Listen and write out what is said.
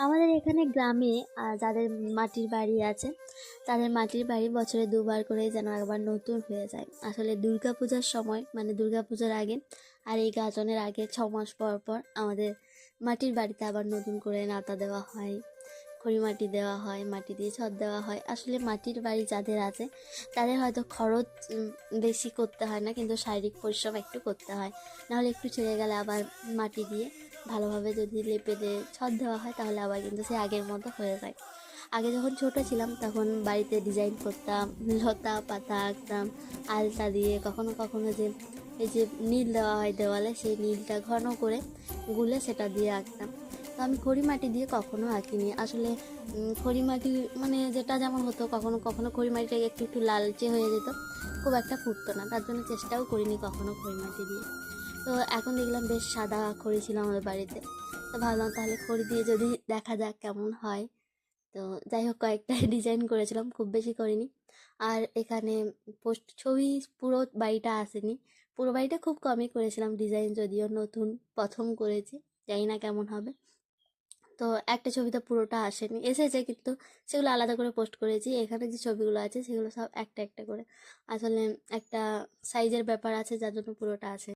আমাদের এখানে গ্রামে যাদের মাটির বাড়ি আছে তাদের মাটির বাড়ি বছরে দুবার করে যেন একবার নতুন হয়ে যায়। আসলে দুর্গাপূজার সময় মানে দুর্গাপূজার আগে আর এই গাজনের আগে 6 মাস পর পর আমাদের মাটির বাড়িতে আবার নতুন করে নাতা দেওয়া হয়, খড়ি মাটি দেওয়া হয়, মাটি দিয়ে ছদ দেওয়া হয়। আসলে মাটির বাড়ি যাদের আছে তাদের হয়তো খরচ বেশি করতে হয় না, কিন্তু শারীরিক পরিশ্রম একটু করতে হয়। নাহলে একটু ছেড়ে গেলে আবার মাটি দিয়ে ভালোভাবে যদি লেপে দিয়ে ছদ দেওয়া হয় তাহলে আবার কিন্তু সে আগের মতো হয়ে যায়। আগে যখন ছোট ছিলাম তখন বাড়িতে ডিজাইন করতাম, লতা পাতা আঁকতাম, আলতা দিয়ে, কখনো কখনো যে এই যে নীল দেওয়া হয় দেওয়ালে, সেই নীলটা ঘন করে গুলে সেটা দিয়ে আঁকতাম। তো আমি খড়ি মাটি দিয়ে কখনো আঁকিনি আসলে। খড়ি মাটি মানে যেটা যেমন হতো, কখনো কখনো খড়ি মাটিটা একটু একটু লালচে হয়ে যেত, খুব একটা ফুটতো না, তার জন্য চেষ্টাও করিনি কখনো খড়ি মাটি দিয়ে। তো এখন দেখলাম বেশ সাদা খড়ি ছিল আমাদের বাড়িতে, তো ভাবলাম তাহলে খড়ি দিয়ে যদি দেখা যাক কেমন হয়। তো যাই হোক, কয়েকটা ডিজাইন করেছিলাম, খুব বেশি করিনি। আর এখানে পোস্ট ছবি পুরো বাড়িটা আসেনি, পুরো বাড়িটা খুব কমই করেছিলাম ডিজাইন, যদিও নতুন প্রথম করেছি, জানি না কেমন হবে। তো একটা ছবিতে পুরোটা আসেনি, এসেছে কিন্তু সেগুলো আলাদা করে পোস্ট করেছি। এখানে যে ছবিগুলো আছে সেগুলো সব একটা একটা করে, আসলে একটা সাইজের ব্যাপার আছে যার জন্য পুরোটা আসে।